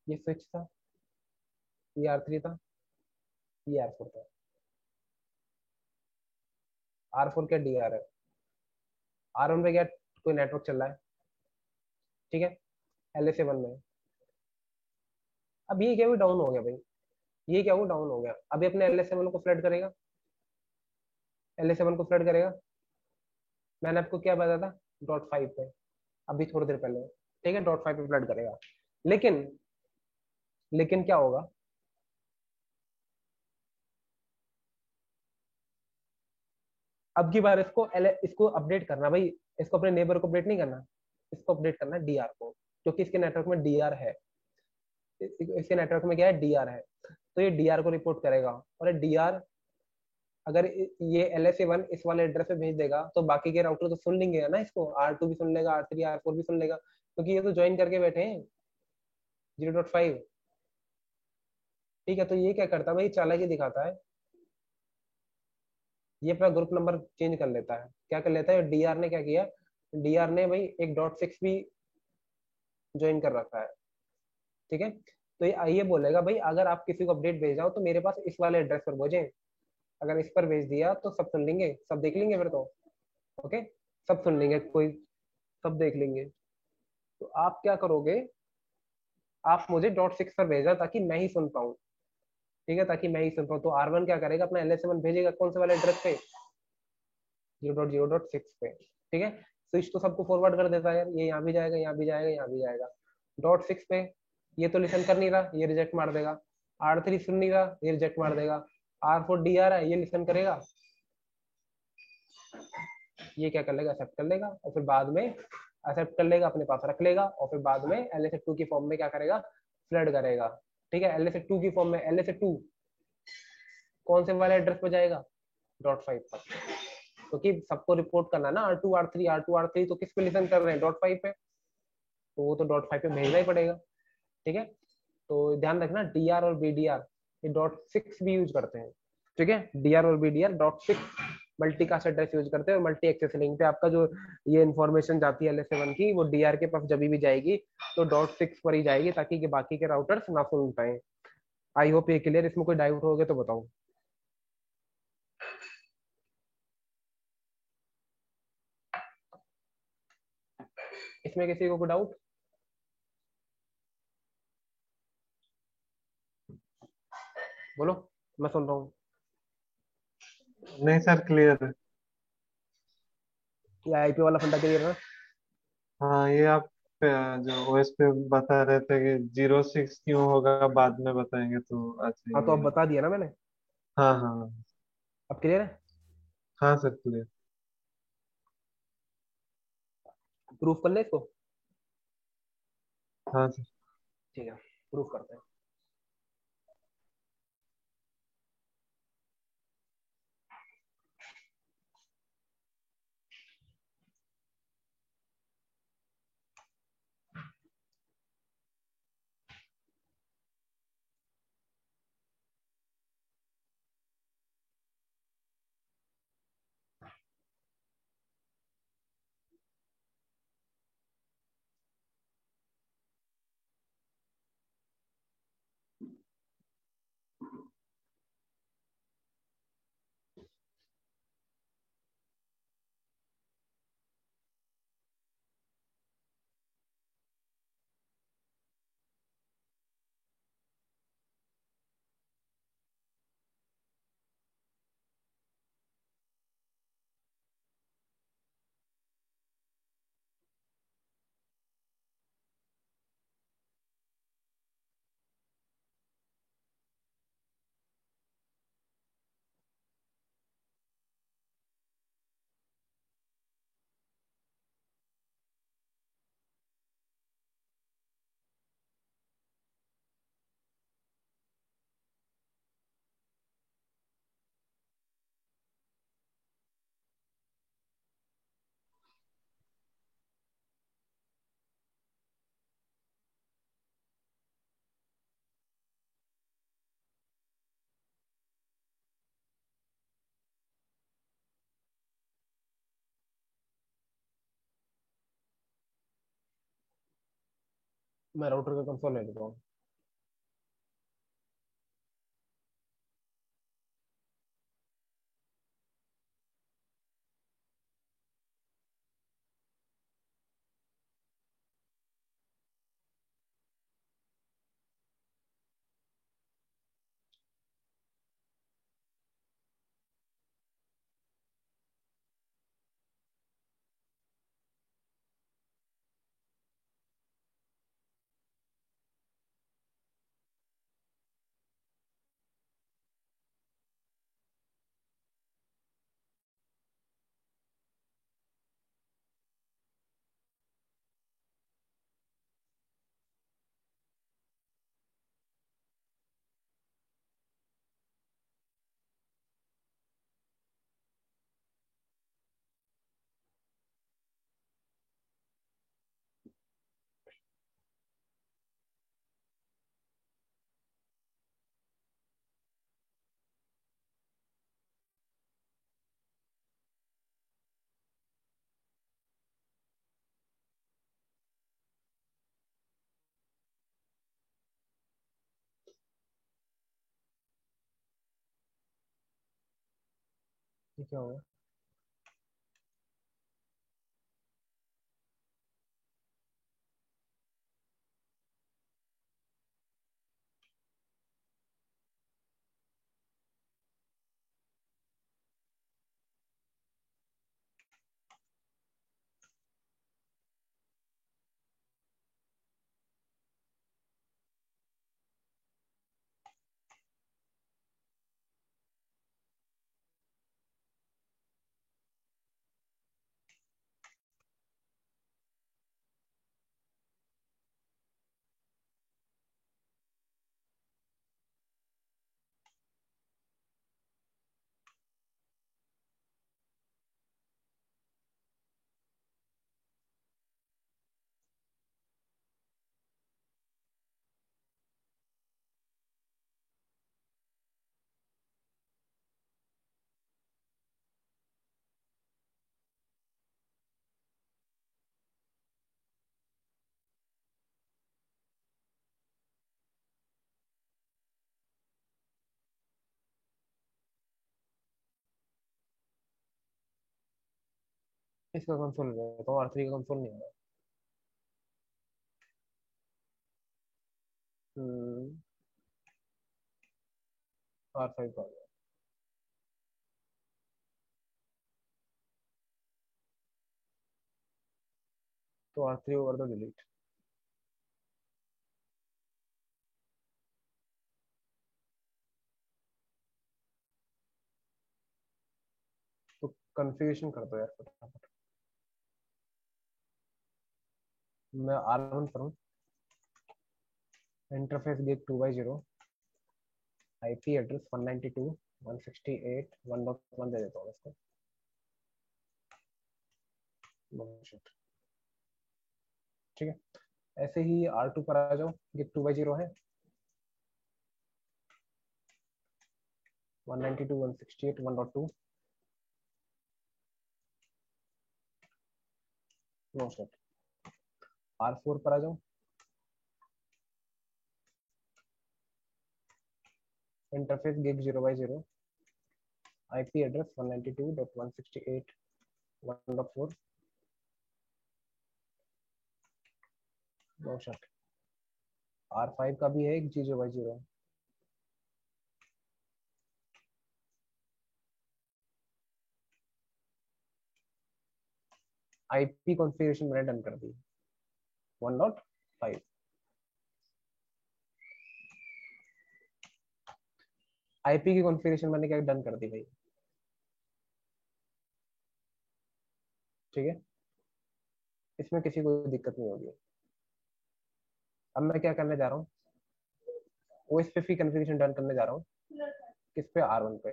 ये स्विच था, ये R3 था, ये R4 था। R4 क्या DR है, R1 पे क्या कोई नेटवर्क चल रहा है, ठीक है, LSA 1 में। अब ये क्या, वो डाउन हो गया भाई, ये क्या, वो डाउन हो गया, अभी अपने LSA 1 को फ्लड करेगा, LSA 1 को फ्लड करेगा। मैंने आपको क्या बताया था, .5 पे, अभी थोड़ी देर पहले। ठीक है, .5 पे फ्लड करेगा, लेकिन लेकिन क्या होगा, अब की बार इसको अपडेट करना भाई, इसको अपने नेबर को अपडेट नहीं करना, इसको अपडेट करना है DR को, क्योंकि इसके नेटवर्क में DR है, इसके नेटवर्क में क्या है, DR है। तो ये DR को रिपोर्ट करेगा, और DR अगर ये LSA 1 इस वाले एड्रेस पे भेज देगा तो बाकी के राउटर तो सुन लेंगे ना इसको, R2 भी सुन लेगा, R3 R4 भी सुन लेगा, क्योंकि ये तो ज्वाइन करके बैठे हैं 0.5। ठीक है, तो ये क्या करता है भाई, चालाकी दिखाता है, ये अपना ग्रुप नंबर चेंज कर लेता है। क्या कर लेता है, DR ने क्या किया, DR ने भाई एक .6 भी ज्वाइन कर रखा है। ठीक है, तो ये बोलेगा भाई अगर आप किसी को अपडेट भेज रहे हो तो मेरे पास इस वाले एड्रेस पर भेजें, अगर इस पर भेज दिया तो सब सुन लेंगे, सब देख लेंगे फिर तो। ओके, सब सुन लेंगे, कोई सब देख लेंगे। तो आप क्या करोगे, आप मुझे .6 पर भेजा ताकि मैं ही सुन पाऊँ। ठीक है, ताकि मैं ही सुन पाऊँ, तो R1 क्या करेगा, अपना LSA 1 भेजेगा कौन से वाले एड्रेस पे, 0.0.6 पे। ठीक है, स्विच तो सबको फॉरवर्ड कर देता है यार, ये यहाँ भी जाएगा, यहाँ भी जाएगा, यहाँ भी जाएगा। .6 पे ये तो लिसन कर नहीं रहा, ये रिजेक्ट मार देगा। R3 सुन नहीं रहा, ये रिजेक्ट मार देगा। R4 DR है, ये लिसन करेगा, ये क्या कर लेगा, एक्सेप्ट कर लेगा, और फिर बाद में एक्सेप्ट कर लेगा, अपने पास रख लेगा, और फिर बाद में LSA 2 की फॉर्म में क्या करेगा, फ्लड करेगा। ठीक है, LSA 2 की फॉर्म में LSA 2 कौन से वाले एड्रेस पे जाएगा, .5 पर, क्योंकि सबको रिपोर्ट करना ना, R2 R3 तो किस पे लिसन कर रहे हैं, .5 पे, तो वो तो .5 पे भेजना ही पड़ेगा। ठीक है, तो ध्यान रखना DR और BDR ये .6 भी यूज करते हैं। ठीक है, DR और BDR .6 मल्टीकास्ट एड्रेस यूज करते हैं, और मल्टी एक्सेस लिंक पे आपका जो ये इन्फॉर्मेशन जाती है LSA 1 की, वो DR के पास जब भी जाएगी तो .6 पर ही जाएगी, ताकि कि बाकी के राउटर्स ना सुन पाए। आई होप ये क्लियर, इसमें कोई डाउट हो गए तो बताओ। इसमें किसी को कोई डाउट, बोलो, मैं सुन रहा हूँ। नहीं सर, क्लियर है। ये IP वाला फंडा क्लियर है ना। हाँ, ये आप जो OS पे बता रहे थे कि 0.6 क्यों होगा, बाद में बताएंगे, तो अच्छा हाँ, तो अब ये। बता दिया ना मैंने, हाँ हाँ। अब क्लियर है। हाँ सर, क्लियर। प्रूफ कर ले इसको। हाँ सर। ठीक है, प्रूफ करते हैं। मैं राउटर का कंसोल ले लेता हूँ। ये क्या होगा? इसका कंसोल ले लेता हूँ, R3 का कंसोल नहीं होगा। हम्म, R5 का हो गया। तो R3 ओवर द डिलीट। तो कन्फिग्रेशन कर दो यार फटाफट। मैं R1 करूँ, interface get 2x0, IP address 192.168.1.1 दे देता हूँ इसको। Bullshit। ठीक है, ऐसे ही R2 पर आ जाओ, गेट 2x0 है, 192.168.1.2। No shit. R4 पर आ जाओ, interface get 0x0, IP address 192.168.1.4। No shut. R5 का भी है एक G0x0। आईपी कॉन्फ़िगरेशन मैंने डन कर दी 1.5। आईपी की कॉन्फ़िगरेशन मैंने क्या डन कर दी भाई। ठीक है, इसमें किसी को दिक्कत नहीं होगी। अब मैं क्या करने जा रहा हूँ, ओएस पे कॉन्फ़िगरेशन डन करने जा रहा हूँ। किस पे? R1 पे।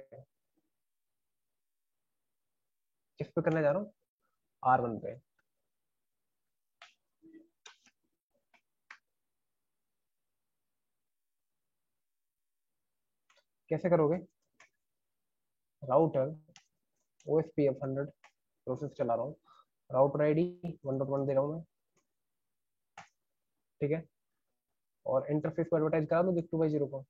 किस पे करने जा रहा हूँ? R1 पे। कैसे करोगे? राउटर OSPF 100 प्रोसेस चला रहा हूँ, राउटर आईडी 1.1 दे रहा हूँ मैं। ठीक है, और इंटरफेस को एडवर्टाइज करा दो गिग 2x0 को।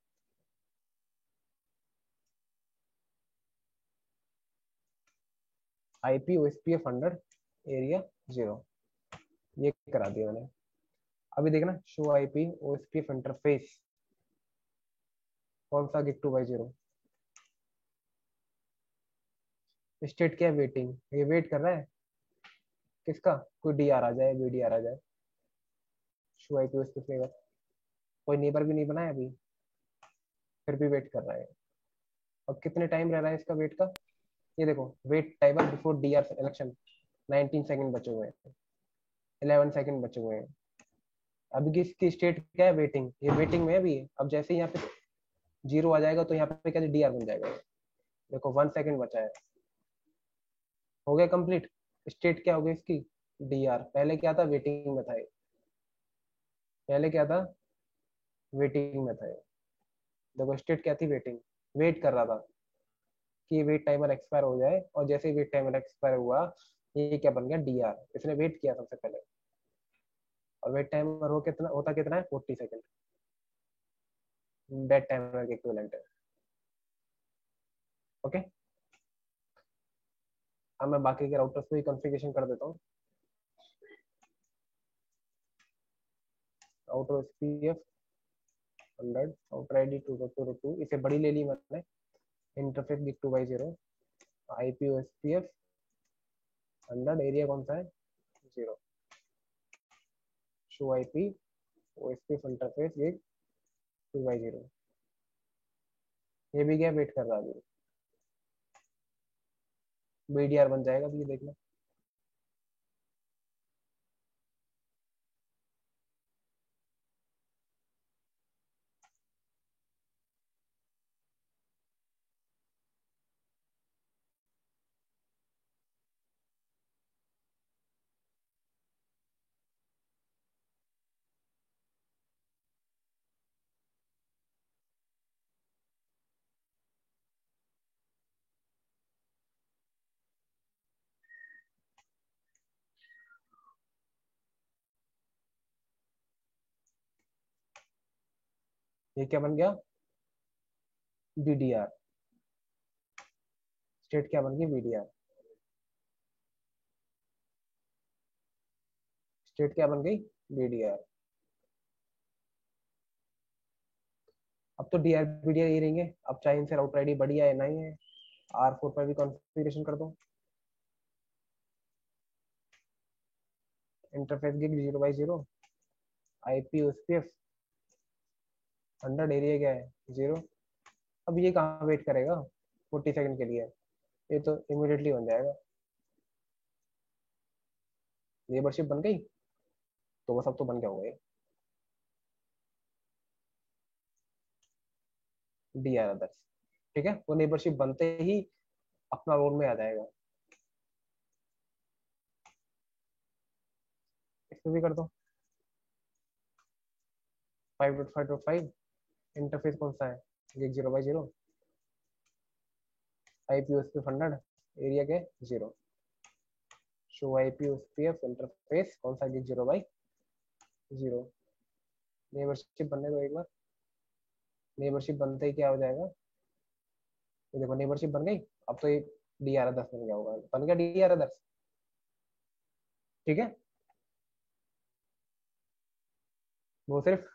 IP OSPF 100 एरिया 0, ये करा दिया मैंने। अभी देखना शो IP OSPF इंटरफेस, कौन सा गिग 2x0, स्टेट क्या है, वेटिंग, ये वेट कर रहा है किसका, कोई DR आ जाए, VDR आ जाए। शो IP OSPF नेबर, कोई नेबर भी नहीं बनाया अभी, फिर भी वेट कर रहा है। अब कितने टाइम रह रहा है इसका वेट का, ये देखो wait timer before DR selection 19 second बचे हुए हैं, 11 सेकंड बचे हुए हैं। अभी इसकी स्टेट क्या है, वेटिंग, ये वेटिंग में अभी। अब जैसे ही यहाँ पे 0 आ जाएगा तो यहाँ पे क्या DR बन जाएगा। देखो 1 सेकंड बचा है, हो गया कंप्लीट। स्टेट क्या हो गई इसकी, DR। पहले क्या था, वेटिंग में था ये, पहले क्या था, वेटिंग में था ये। देखो स्टेट क्या थी, वेटिंग, वेट कर रहा था कि वेट टाइमर एक्सपायर हो जाए, और जैसे ही वेट टाइमर एक्सपायर हुआ ये क्या बन गया, DR। इसने वेट किया सबसे पहले, और वेट टाइमर हो कितना होता, कितना है 40 सेकंड, डेड टाइमर के इक्विवेलेंट है। ओके, अब मैं बाकी के राउटर्स को ही कॉन्फ़िगरेशन कर देता हूँ। राउटर SPF 100, राउटर ID 2.2.2, इसे बड़ी ले ली मैंने, interface gig 2x0, IP OSPF 100, area कौन सा है, 0, show IP OSPF interface gig 2x0, ये भी क्या वेट कर रहा है अभी, BDR बन जाएगा अभी, ये देखना। ये क्या बन गया, BDR। स्टेट क्या बन गई, BDR। स्टेट क्या बन गई, BDR। अब तो DR BDR ही रहेंगे, अब चाहे इनसे राउटर ID बढ़िया है नहीं है, R4 पर भी कॉन्फ़िगरेशन कर दो। Interface gig 0x0, IP OSPF 100, area क्या है, 0। अब ये कहाँ वेट करेगा 40 सेकंड के लिए, ये तो इमीडिएटली बन जाएगा। नेबरशिप बन गई, तो वो सब तो बन गया होगा ये। DR अदर्स, ठीक है, वो नेबरशिप बनते ही अपना रोल में आ जाएगा। इसमें भी कर दो 5.5.5, इंटरफेस कौन सा है, gig 0x0, IP OSPF 100, area के 0, शो IP OSPF इंटरफेस कौन सा, गिग 0x0। नेबरशिप बनने दो एक बार, नेबरशिप बनते ही क्या हो जाएगा, ये देखो नेबरशिप बन गई। अब तो ये DR अदर्स बन गया होगा, बन गया DR अदर्स, ठीक है। वो सिर्फ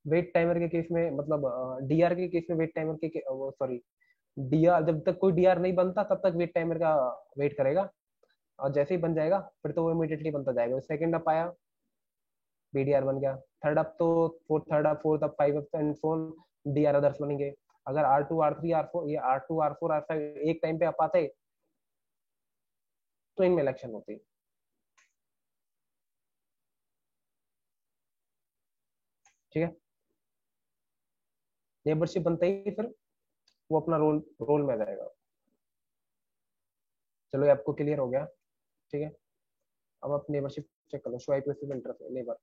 वेट टाइमर के केस में, मतलब DR के केस में वेट टाइमर के वो सॉरी, DR जब तक कोई DR नहीं बनता तब तक वेट टाइमर का वेट करेगा, और जैसे ही बन जाएगा फिर तो वो इमीडिएटली बनता जाएगा। सेकंड अप आया, BDR बन गया। थर्ड अप तो fourth, third up, fourth up, five up and phone, DR others बनेंगे। अगर R2 R3 R4, ये R2 R4 R5 एक टाइम पे आप आते तो इनमें इलेक्शन होती, ठीक है। नेबरशिप बनते ही फिर वो अपना रोल रोल में आ जाएगा। चलो ये आपको क्लियर हो गया, ठीक है। अब आप नेबरशिप चेक कर लो, शो IP इंटरफेस नेबर,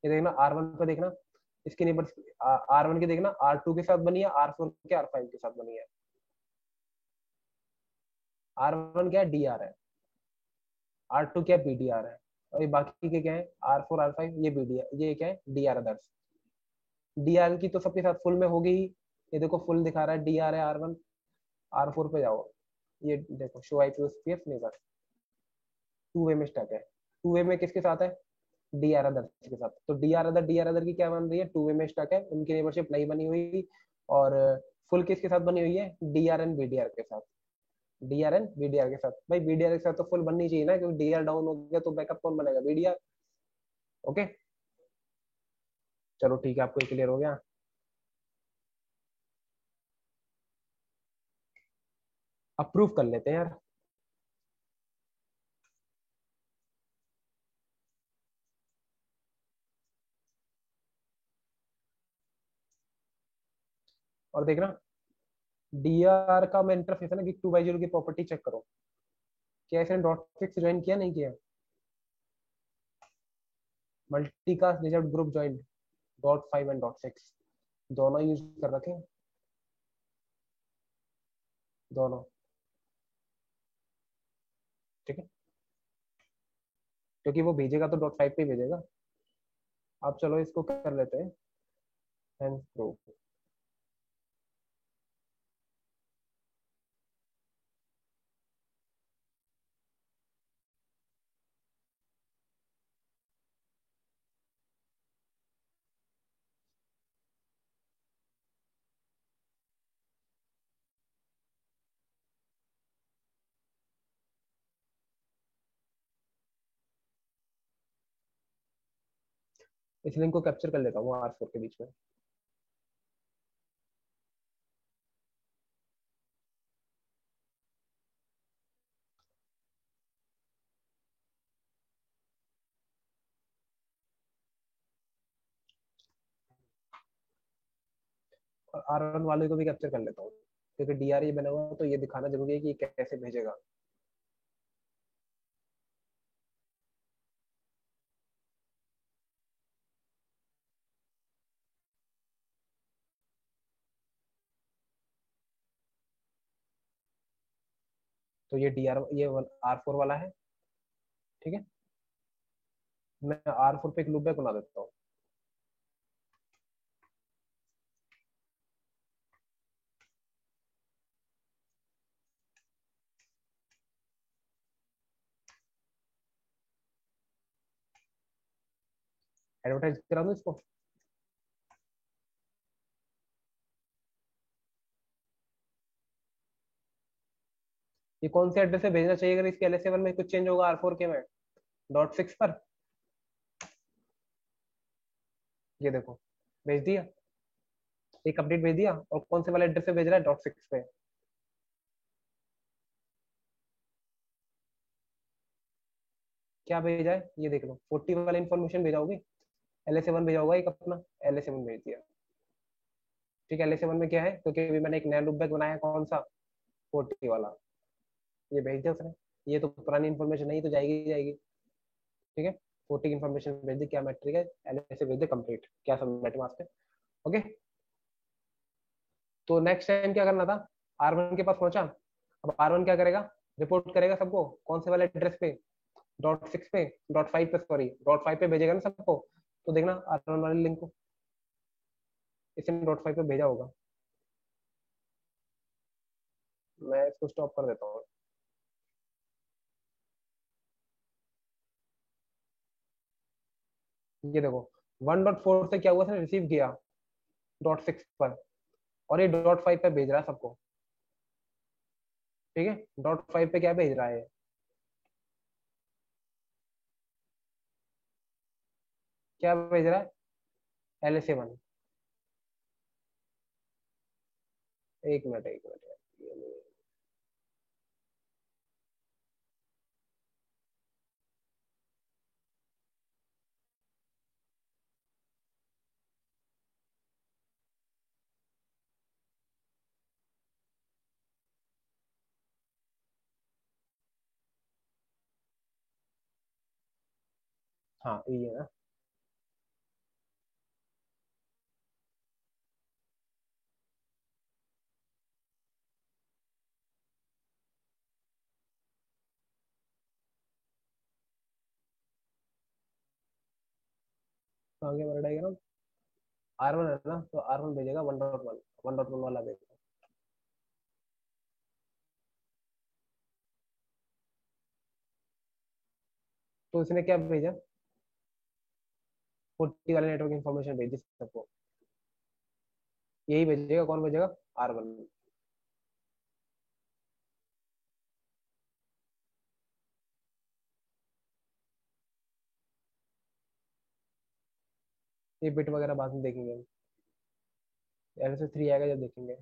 ये देखना R1 पे देखना, इसकी नेबर R1 की देखना R2 के साथ बनी है, R4 के R5 के साथ बनी है। R1 क्या है, DR है, R2 क्या है, BDR है। और ये बाकी के क्या है, R4 R5, ये BDR, ये क्या है DR अदर्स। DR की तो सबके साथ फुल में होगी ही। ये देखो फुल दिखा रहा है, DR है R1। R4 पे जाओ, ये देखो show IPOSPF neighbour, two way में स्टक है। टू वे में किसके साथ है, DR अदर के साथ। तो DR अदर की क्या बन रही है, टू वे में स्टक है, उनकी नेबरशिप नहीं बनी हुई। और फुल किसके साथ बनी हुई है, DRN BDR के साथ। DRN BDR के साथ, भाई BDR के साथ तो फुल बननी चाहिए ना, क्योंकि DR डाउन हो गया तो बैकअप कौन बनेगा, BDR। ओके, चलो ठीक है, आपको क्लियर हो गया। अप्रूव कर लेते हैं यार। और देखना, DR का मैं इंटरफेस है ना, कि 2x0 की प्रॉपर्टी चेक करो, क्या इसने .6 ज्वाइन किया नहीं किया। Multicast reserve group join .5 and .6 दोनों यूज कर रखे हैं, दोनों। ठीक है, क्योंकि वो भेजेगा तो .5 पे ही भेजेगा। अब चलो इसको कर लेते हैं, हैंड प्रूफ। इस लिंक को कैप्चर कर लेता हूँ R4 के बीच में। और R1 वाले को भी कैप्चर कर लेता हूँ, क्योंकि DR ये बना हुआ है, तो ये दिखाना जरूरी है कि ये कैसे भेजेगा। तो ये R4 वाला है। ठीक है, मैं R4 पे एक लूप बैक बना देता हूँ। एडवर्टाइज करा दूँ इसको। ये कौन से एड्रेस से भेजना चाहिए अगर इसके LS7 में कुछ चेंज होगा R4 के में, .6 पर। ये देखो, भेज दिया, एक अपडेट भेज दिया। और कौन से वाले एड्रेस पे भेज रहा है, .6 पे। क्या भेजा है ये देख लो, 40 वाला इन्फॉर्मेशन भेजा होगी। LS7 भेजा होगा एक अपना, LS7 भेज दिया। ठीक है, LS7 में क्या है, क्योंकि अभी मैंने एक नया लूप बैक बनाया, कौन सा, 40 वाला। ये भेज दिया उसने। ये तो पुरानी इन्फॉर्मेशन नहीं, तो जाएगी ही जाएगी। ठीक है, 40 की इन्फॉर्मेशन भेज दी, क्या मैट्रिक है, LS से भेज दे कंप्लीट, क्या सबमिट मास्क है। ओके, तो नेक्स्ट टाइम क्या करना था, R1 के पास पहुंचा। अब R1 क्या करेगा, रिपोर्ट करेगा सबको, कौन से वाले एड्रेस पे, .6 पे, .5 पे, सॉरी .5 पे भेजेगा ना सबको। तो देखना R1 वाले लिंक को इसने .5 पे भेजा होगा। मैं इसको स्टॉप कर देता हूँ। ये देखो, 1.4 से क्या हुआ, उसने रिसीव किया .6 पर, और ये .5 पे भेज रहा है सबको। ठीक है, .5 पे क्या भेज रहा है, क्या भेज रहा है, LS7। एक मिनट एक मिनट। हाँ ये है ना। तो आगे बढ़ जाएगा ना, R1 है ना, तो R1 भेजेगा 1.1, 1.1 वाला भेजेगा। तो इसने क्या भेजा, 40 वाले नेटवर्क इन्फॉर्मेशन भेजी सबको, यही भेजेगा, कौन भेजेगा, R1। ये बिट वगैरह बाद में देखेंगे हम, LSA 3 आएगा जब देखेंगे।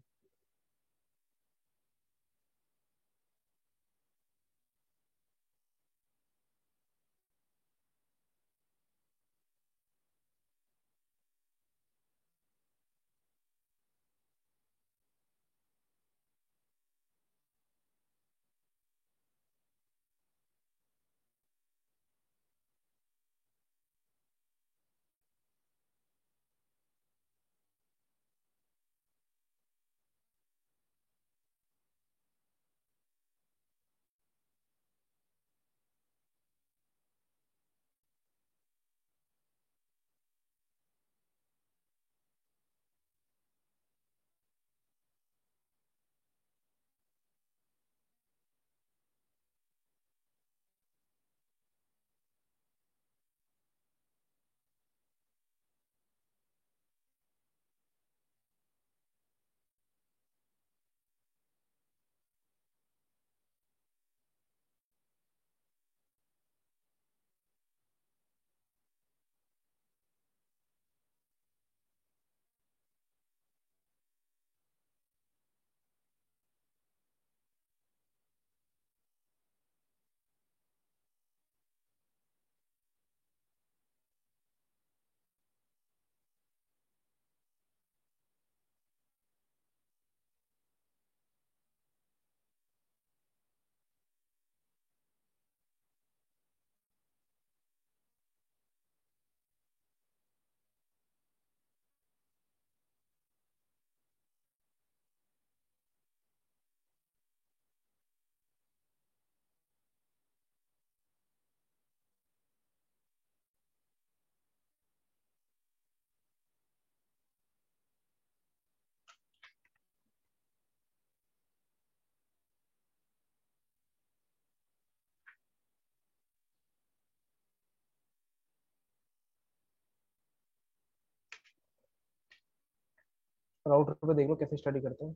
राउटर पे देख लो कैसे स्टडी करते हैं।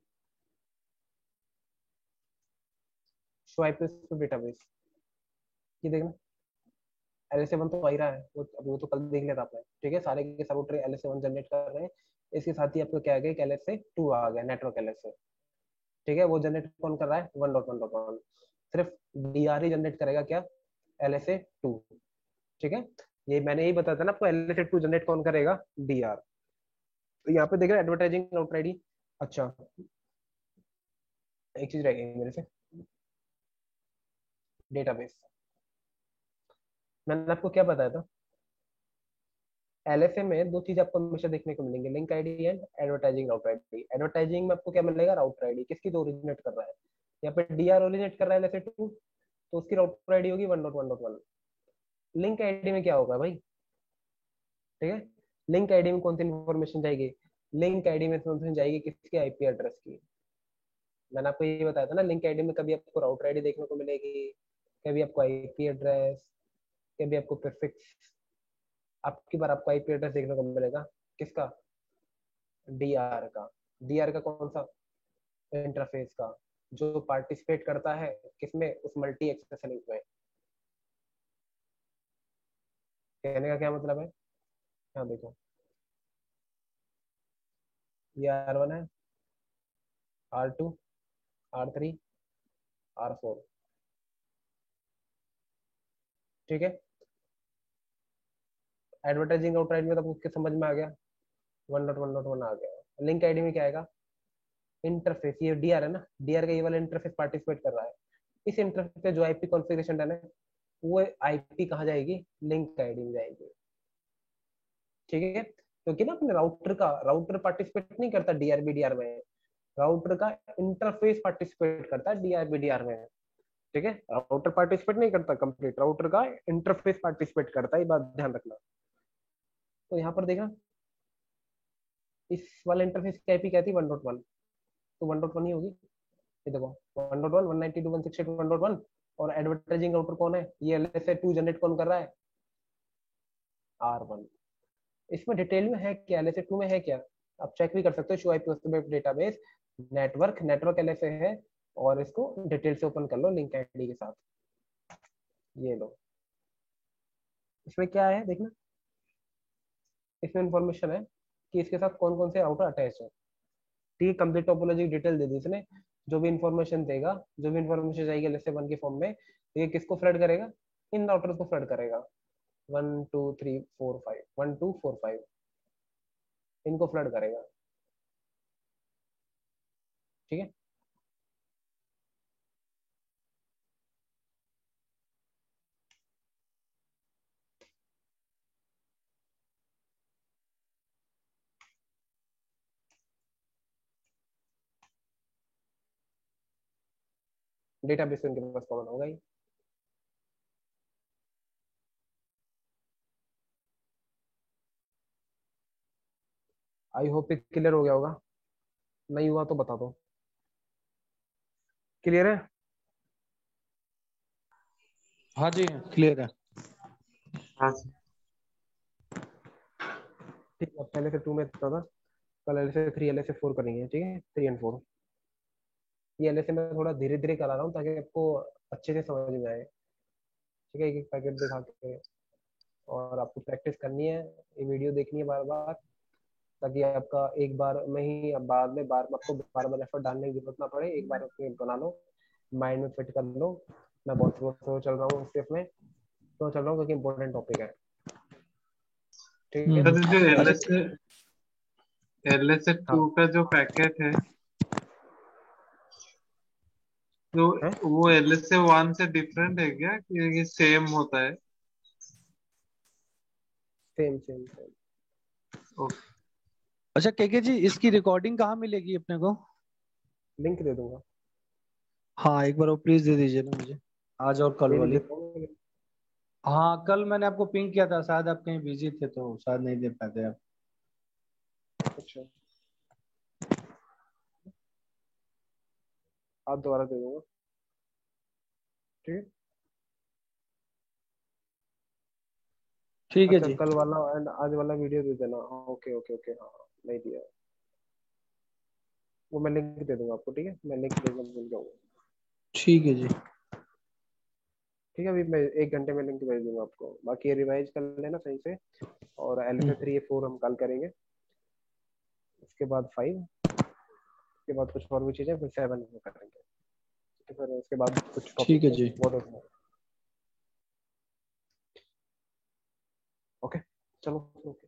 शो आईपी डेटाबेस, ये देखना, LSA 1 तो आ ही रहा है, वो तो कल देख लिया था आपने। ठीक है, सारे के सब राउटर LSA 1 जनरेट कर रहे हैं। इसके साथ ही आपको क्या आ गया, LSA 2 आ गया, नेटवर्क LSA। ठीक है, वो जनरेट कौन कर रहा है, 1.1.1, सिर्फ DR ही जनरेट करेगा क्या, LSA 2। ठीक है, ये मैंने यही बताया था ना आपको, LSA 2 जनरेट कौन करेगा, DR। तो यहाँ पे देख रहे हैं एडवर्टाइजिंग राउटर आईडी। अच्छा, एक चीज रह गई मेरे से, डेटाबेस। मैंने आपको क्या बताया था, LSA में दो चीज आपको हमेशा देखने को मिलेंगे, link ID and advertising router ID. Advertising में आपको क्या मिलेगा, राउटर आईडी, किसकी, तो ओरिजिनेट कर रहा है। यहाँ पे DR ओरिजिनेट कर रहा है LSA 2, तो उसकी राउटर आईडी होगी 1.1.1। लिंक आईडी में क्या होगा भाई, ठीक है, लिंक आईडी में कौन सी इन्फॉर्मेशन जाएगी, लिंक आईडी में इन्फॉर्मेशन जाएगी किसकी, IP एड्रेस की। मैंने आपको ये बताया था ना, लिंक आईडी में कभी आपको राउटर आईडी देखने को मिलेगी, कभी आपको IP एड्रेस, कभी आपको प्रीफिक्स। आपकी बार आपको IP एड्रेस देखने को मिलेगा, किसका, DR का। DR का कौन सा, इंटरफेस का, जो पार्टिसिपेट करता है किसमें, उस मल्टी एक्सेस लिंक में। कहने का क्या मतलब है, हाँ देखो, ये R1 है, R2, R3, R4। ठीक है, एडवर्टाइजिंग आउटराइट में तो आपको समझ में आ गया, 1.1.1 आ गया। लिंक आईडी में क्या आएगा, इंटरफेस, ये DR है ना, DR का ये वाला इंटरफेस पार्टिसिपेट कर रहा है। इस इंटरफेस पे जो IP कॉन्फ़िगरेशन डाला है, वो IP कहाँ जाएगी, लिंक आईडी में जाएगी। ठीक है, क्योंकि ना अपने राउटर पार्टिसिपेट नहीं करता DRB-DR में, राउटर का इंटरफेस पार्टिसिपेट करता है DRB-DR में। ठीक है, राउटर पार्टिसिपेट नहीं करता कंप्लीट, राउटर का इंटरफेस पार्टिसिपेट करता है, ये बात ध्यान रखना। तो यहाँ पर देखना इस वाला इंटरफेस की आईपी क्या थी 1.1, तो 1.1 ही होगी। ये देखो 1.1 192.168.1 और एडवर्टाइजिंग राउटर कौन है, ये LSA2 जनरेट कौन कर रहा है, R1। इसमें डिटेल में है क्या, LSA2 में है क्या, आप चेक भी कर सकते हो, show IP host database network LSA है, और इसको डिटेल से ओपन कर लो लिंक आईडी के साथ। ये लो, इसमें क्या है देखना, इसमें इंफॉर्मेशन है कि इसके साथ कौन कौन से राउटर अटैच है। ठीक है, कंप्लीट टोपोलॉजी डिटेल दे दी इसने। जो भी इंफॉर्मेशन देगा, जो भी इंफॉर्मेशन जाएगी LSA1 के फॉर्म में, तो ये किसको फ्लड करेगा, इन राउटर्स को फ्लड करेगा। 1 2 3 4 5 इनको फ्लड करेगा। ठीक है, डेटाबेस तो इनके पास कॉमन होगा ही। आई होप क्लियर हो गया होगा, नहीं हुआ तो बता दो। क्लियर है? हाँ जी क्लियर है। हाँ सर। ठीक है, पहले से 2 में था, कल LSA3 LSA4 करेंगे। ठीक है, 3 और 4। ये LSA मैं थोड़ा धीरे धीरे करा रहा हूँ ताकि आपको अच्छे से समझ में आए। ठीक है, एक पैकेट दिखा के, और आपको प्रैक्टिस करनी है, ये वीडियो देखनी है बार बार, ताकि आपका एक बार में ही, अब बाद में बार आपको बार बार एफर्ट डालने की जरूरत ना पड़े, एक बार अपने बना लो, माइंड में फिट कर लो। मैं बहुत स्लो चल रहा हूँ स्टेप में, स्लो चल रहा हूँ क्योंकि इंपॉर्टेंट टॉपिक है। ठीक है, सर जो अच्छा LSA2 हाँ का जो पैकेट है, तो है, वो LSA1 से डिफरेंट है क्या, कि ये सेम होता है? Same same same. ओके। अच्छा केके जी, इसकी रिकॉर्डिंग कहाँ मिलेगी अपने को? लिंक दे दूंगा, हाँ एक बार वो प्लीज दे दीजिए ना मुझे, आज और कल भेज वाली। देता हूँ। हाँ कल मैंने आपको पिंक किया था, शायद आप कहीं बिजी थे तो शायद नहीं दे पाते आप। अच्छा, आप दोबारा दे दूंगा। ठीक है, ठीक है अच्छा जी। कल वाला एंड आज वाला वीडियो दे देना। ओके ओके ओके, हाँ हाँ, नहीं दिया, वो मैं लिंक दे दूंगा आपको। ठीक है, मैं लिंक भेजना भूल जाऊंगा। ठीक है जी। ठीक है, अभी मैं 1 घंटे में लिंक भेज दूंगा आपको, बाकी ये रिवाइज कर लेना सही से। और हम्म, LSA3 4 हम कल करेंगे, उसके बाद 5, उसके बाद कुछ और भी चीजें, फिर 7 में करेंगे। तो फिर उसके बाद कुछ ठीक टॉपिक है है जी। वो देखना। ओके, चलो ओके।